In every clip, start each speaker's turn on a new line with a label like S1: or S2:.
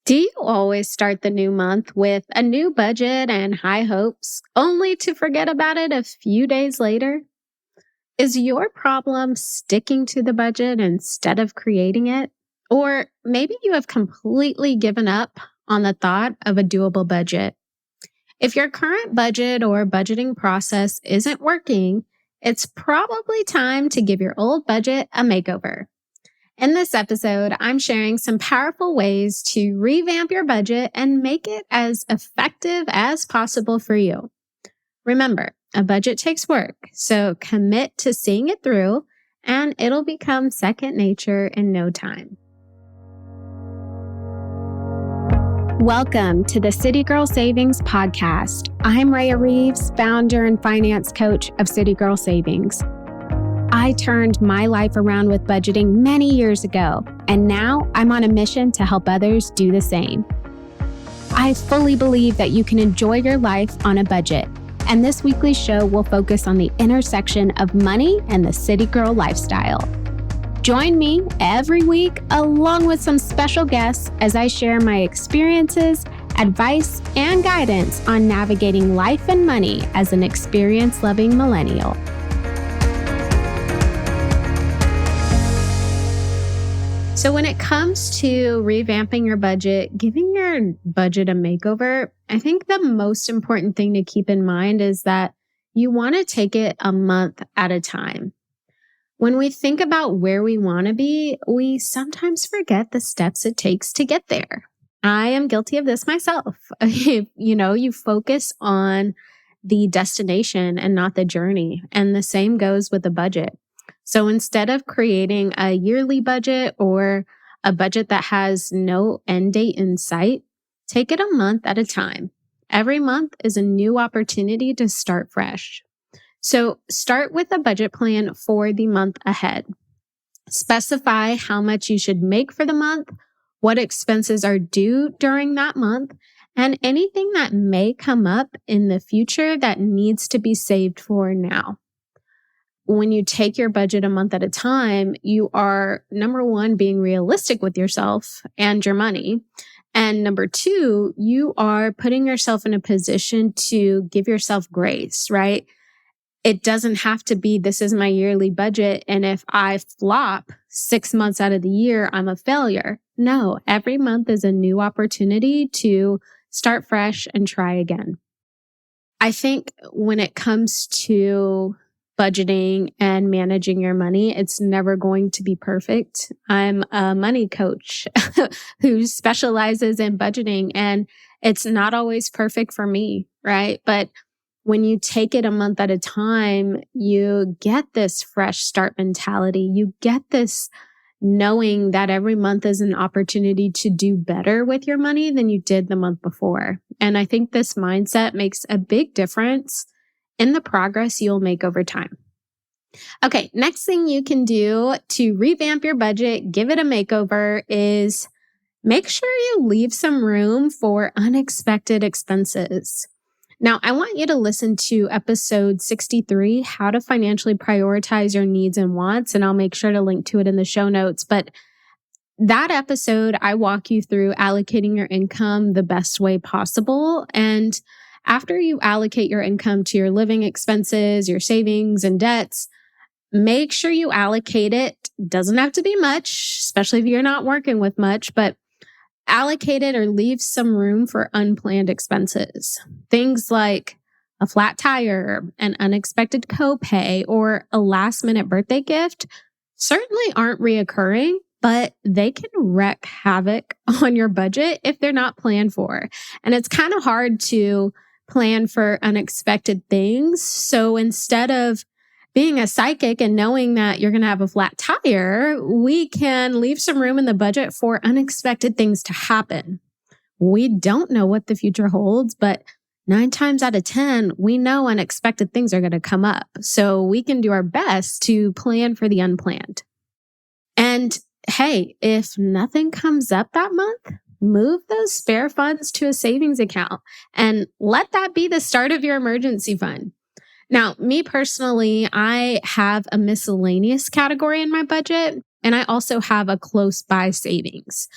S1: Do you always start the new month with a new budget and high hopes, only to forget about it a few days later? Is your problem sticking to the budget instead of creating it? Or maybe you have completely given up on the thought of a doable budget. If your current budget or budgeting process isn't working, it's probably time to give your old budget a makeover. In this episode, I'm sharing some powerful ways to revamp your budget and make it as effective as possible for you. Remember, a budget takes work, so commit to seeing it through, and it'll become second nature in no time. Welcome to the City Girl Savings Podcast. I'm Rhea Reeves, founder and finance coach of City Girl Savings. I turned my life around with budgeting many years ago, and now I'm on a mission to help others do the same. I fully believe that you can enjoy your life on a budget, and this weekly show will focus on the intersection of money and the city girl lifestyle. Join me every week along with some special guests as I share my experiences, advice, and guidance on navigating life and money as an experience-loving millennial. So when it comes to revamping your budget, giving your budget a makeover, I think the most important thing to keep in mind is that you want to take it a month at a time. When we think about where we want to be, we sometimes forget the steps it takes to get there. I am guilty of this myself. You focus on the destination and not the journey. And the same goes with the budget. So instead of creating a yearly budget or a budget that has no end date in sight, take it a month at a time. Every month is a new opportunity to start fresh. So start with a budget plan for the month ahead. Specify how much you should make for the month, what expenses are due during that month, and anything that may come up in the future that needs to be saved for now. When you take your budget a month at a time, you are, number one, being realistic with yourself and your money. And number two, you are putting yourself in a position to give yourself grace, right? It doesn't have to be, this is my yearly budget, and if I flop 6 months out of the year, I'm a failure. No, every month is a new opportunity to start fresh and try again. I think when it comes to budgeting and managing your money, it's never going to be perfect. I'm a money coach who specializes in budgeting, and it's not always perfect for me, right? But when you take it a month at a time, you get this fresh start mentality. You get this knowing that every month is an opportunity to do better with your money than you did the month before. And I think this mindset makes a big difference in the progress you'll make over time. Okay, next thing you can do to revamp your budget, give it a makeover, is make sure you leave some room for unexpected expenses. Now, I want you to listen to episode 63, How to Financially Prioritize Your Needs and Wants, and I'll make sure to link to it in the show notes. But that episode, I walk you through allocating your income the best way possible. And after you allocate your income to your living expenses, your savings and debts, make sure you allocate it. Doesn't have to be much, especially if you're not working with much, but allocate it or leave some room for unplanned expenses. Things like a flat tire, an unexpected copay, or a last-minute birthday gift certainly aren't reoccurring, but they can wreak havoc on your budget if they're not planned for. And it's kind of hard to plan for unexpected things. So instead of being a psychic and knowing that you're going to have a flat tire, we can leave some room in the budget for unexpected things to happen. We don't know what the future holds, but 9 times out of 10, we know unexpected things are going to come up. So we can do our best to plan for the unplanned. And hey, if nothing comes up that month, move those spare funds to a savings account and let that be the start of your emergency fund. Now, me personally, I have a miscellaneous category in my budget, and I also have a close by savings.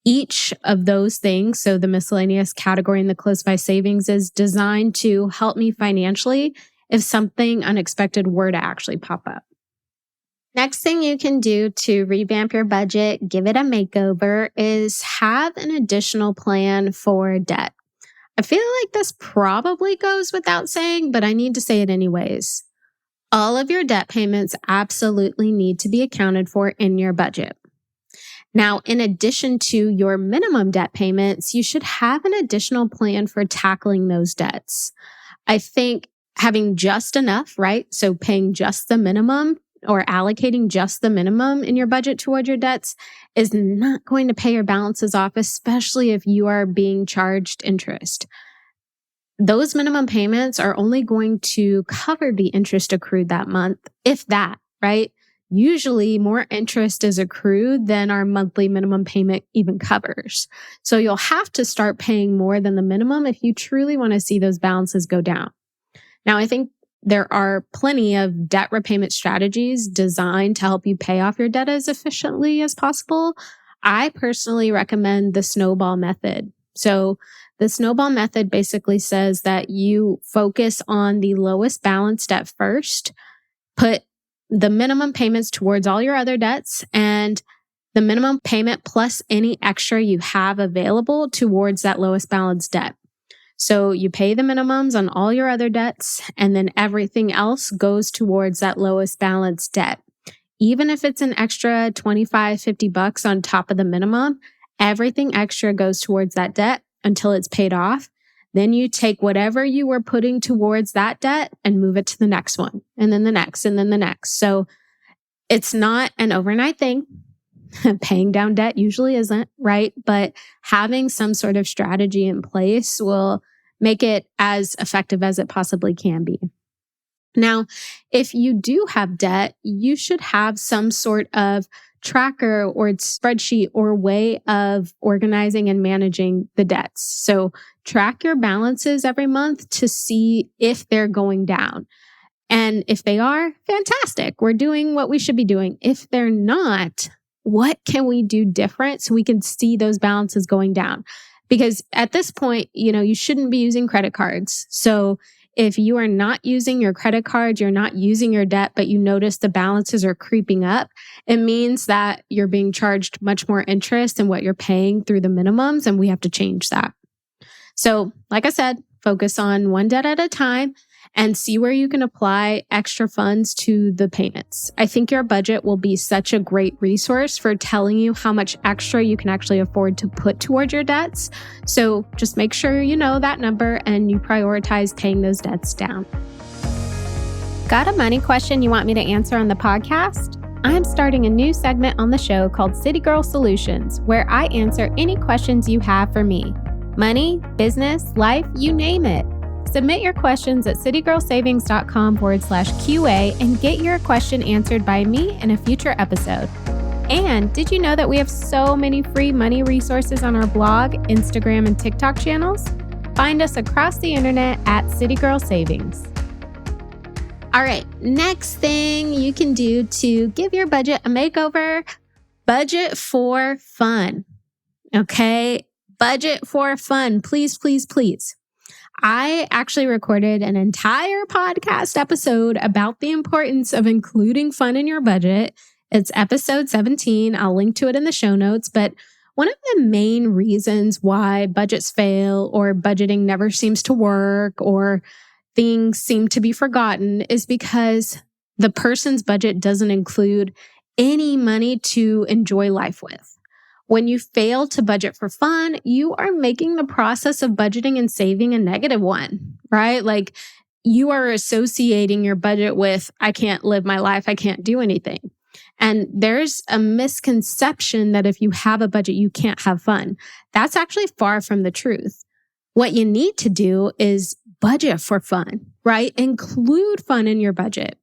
S1: Each of those things, so the miscellaneous category and the close by savings, is designed to help me financially if something unexpected were to actually pop up. Next thing you can do to revamp your budget, give it a makeover, is have an additional plan for debt. I feel like this probably goes without saying, but I need to say it anyways. All of your debt payments absolutely need to be accounted for in your budget. Now, in addition to your minimum debt payments, you should have an additional plan for tackling those debts. I think having just enough, right? So paying just the minimum or allocating just the minimum in your budget toward your debts is not going to pay your balances off, especially if you are being charged interest. Those minimum payments are only going to cover the interest accrued that month, if that, right? Usually more interest is accrued than our monthly minimum payment even covers. So you'll have to start paying more than the minimum if you truly want to see those balances go down. Now, I think there are plenty of debt repayment strategies designed to help you pay off your debt as efficiently as possible. I personally recommend the snowball method. So the snowball method basically says that you focus on the lowest balance debt first, put the minimum payments towards all your other debts, and the minimum payment plus any extra you have available towards that lowest balance debt. So you pay the minimums on all your other debts, and then everything else goes towards that lowest balance debt. Even if it's an extra $25, $50 on top of the minimum, everything extra goes towards that debt until it's paid off. Then you take whatever you were putting towards that debt and move it to the next one, and then the next, and then the next. So it's not an overnight thing. Paying down debt usually isn't, right? But having some sort of strategy in place will make it as effective as it possibly can be. Now, if you do have debt, you should have some sort of tracker or spreadsheet or way of organizing and managing the debts. So track your balances every month to see if they're going down. And if they are, fantastic. We're doing what we should be doing. If they're not, what can we do different so we can see those balances going down? Because at this point, you shouldn't be using credit cards. So if you are not using your credit cards, you're not using your debt, but you notice the balances are creeping up, it means that you're being charged much more interest than what you're paying through the minimums, and we have to change that. So, like I said, focus on one debt at a time and see where you can apply extra funds to the payments. I think your budget will be such a great resource for telling you how much extra you can actually afford to put toward your debts. So just make sure you know that number and you prioritize paying those debts down. Got a money question you want me to answer on the podcast? I'm starting a new segment on the show called City Girl Solutions, where I answer any questions you have for me. Money, business, life, you name it. Submit your questions at citygirlsavings.com/QA and get your question answered by me in a future episode. And did you know that we have so many free money resources on our blog, Instagram, and TikTok channels? Find us across the internet at City Girl Savings. All right, next thing you can do to give your budget a makeover, budget for fun. Okay, budget for fun. Please, please, please. I actually recorded an entire podcast episode about the importance of including fun in your budget. It's episode 17. I'll link to it in the show notes. But one of the main reasons why budgets fail or budgeting never seems to work or things seem to be forgotten is because the person's budget doesn't include any money to enjoy life with. When you fail to budget for fun, you are making the process of budgeting and saving a negative one, right? Like you are associating your budget with, I can't live my life, I can't do anything. And there's a misconception that if you have a budget, you can't have fun. That's actually far from the truth. What you need to do is budget for fun, right? Include fun in your budget.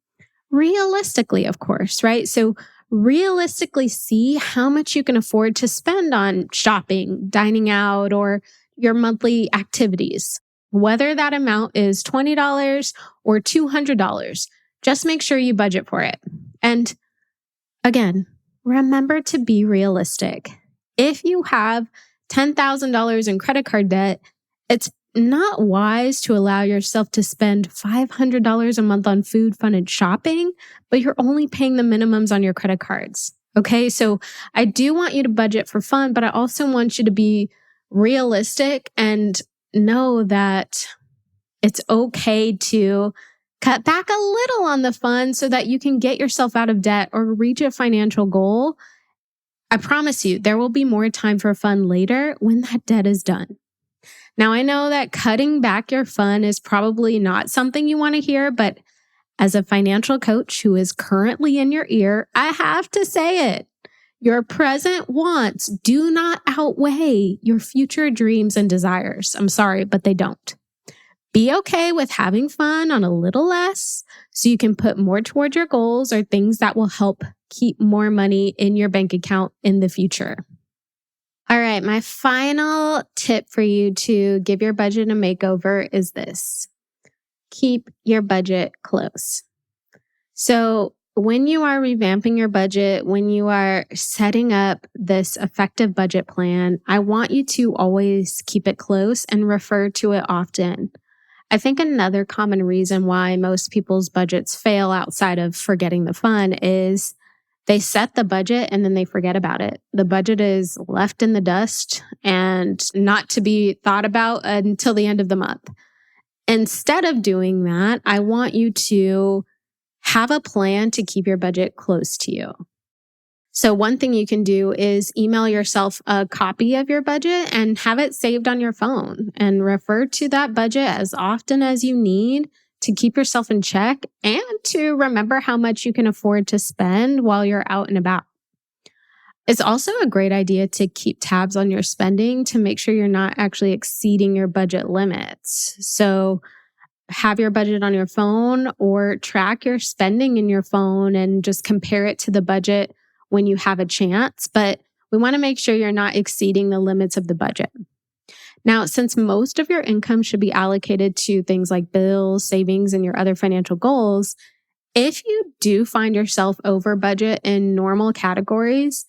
S1: Realistically, of course, right? So realistically see how much you can afford to spend on shopping, dining out, or your monthly activities. Whether that amount is $20 or $200, just make sure you budget for it. And again, remember to be realistic. If you have $10,000 in credit card debt, it's not wise to allow yourself to spend $500 a month on food, fun, and shopping, but you're only paying the minimums on your credit cards. Okay, so I do want you to budget for fun, but I also want you to be realistic and know that it's okay to cut back a little on the fun so that you can get yourself out of debt or reach a financial goal. I promise you, there will be more time for fun later when that debt is done. Now, I know that cutting back your fun is probably not something you want to hear, but as a financial coach who is currently in your ear, I have to say it. Your present wants do not outweigh your future dreams and desires. I'm sorry, but they don't. Be okay with having fun on a little less so you can put more toward your goals or things that will help keep more money in your bank account in the future. All right, my final tip for you to give your budget a makeover is this. Keep your budget close. So when you are revamping your budget, when you are setting up this effective budget plan, I want you to always keep it close and refer to it often. I think another common reason why most people's budgets fail outside of forgetting the fun is they set the budget and then they forget about it. The budget is left in the dust and not to be thought about until the end of the month. Instead of doing that, I want you to have a plan to keep your budget close to you. So one thing you can do is email yourself a copy of your budget and have it saved on your phone and refer to that budget as often as you need to keep yourself in check and to remember how much you can afford to spend while you're out and about. It's also a great idea to keep tabs on your spending to make sure you're not actually exceeding your budget limits. So have your budget on your phone or track your spending in your phone and just compare it to the budget when you have a chance. But we want to make sure you're not exceeding the limits of the budget. Now, since most of your income should be allocated to things like bills, savings, and your other financial goals, if you do find yourself over budget in normal categories,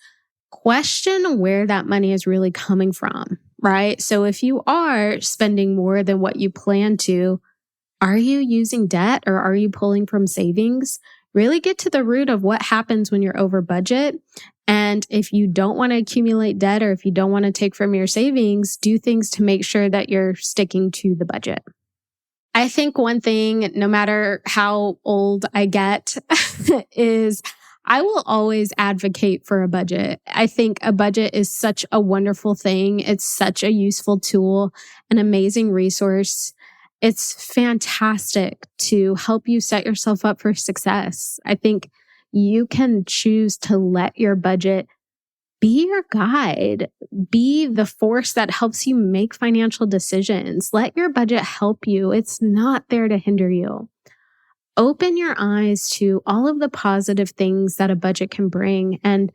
S1: question where that money is really coming from, right? So if you are spending more than what you plan to, are you using debt or are you pulling from savings? Really get to the root of what happens when you're over budget. And if you don't want to accumulate debt or if you don't want to take from your savings, do things to make sure that you're sticking to the budget. I think one thing, no matter how old I get, is I will always advocate for a budget. I think a budget is such a wonderful thing. It's such a useful tool, an amazing resource. It's fantastic to help you set yourself up for success. I think you can choose to let your budget be your guide, be the force that helps you make financial decisions. Let your budget help you. It's not there to hinder you. Open your eyes to all of the positive things that a budget can bring and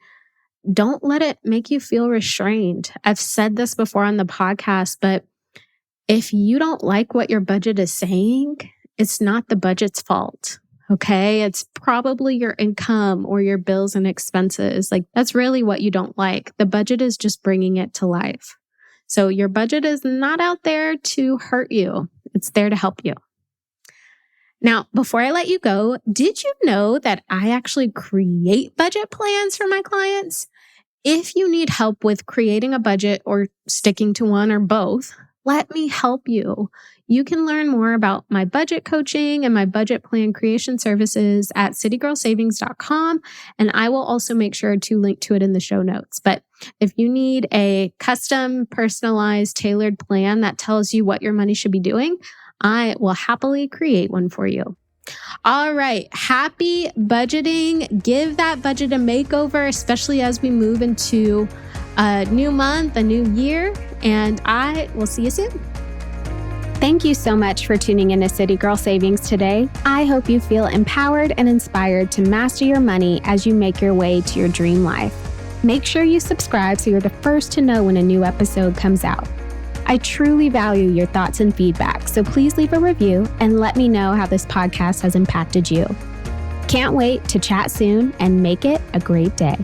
S1: don't let it make you feel restrained. I've said this before on the podcast, but if you don't like what your budget is saying, it's not the budget's fault. Okay. It's probably your income or your bills and expenses. Like that's really what you don't like. The budget is just bringing it to life. So your budget is not out there to hurt you. It's there to help you. Now, before I let you go, did you know that I actually create budget plans for my clients? If you need help with creating a budget or sticking to one or both, let me help you. You can learn more about my budget coaching and my budget plan creation services at citygirlsavings.com. And I will also make sure to link to it in the show notes. But if you need a custom, personalized, tailored plan that tells you what your money should be doing, I will happily create one for you. All right. Happy budgeting. Give that budget a makeover, especially as we move into a new month, a new year, and I will see you soon.
S2: Thank you so much for tuning into City Girl Savings today. I hope you feel empowered and inspired to master your money as you make your way to your dream life. Make sure you subscribe so you're the first to know when a new episode comes out. I truly value your thoughts and feedback, so please leave a review and let me know how this podcast has impacted you. Can't wait to chat soon and make it a great day.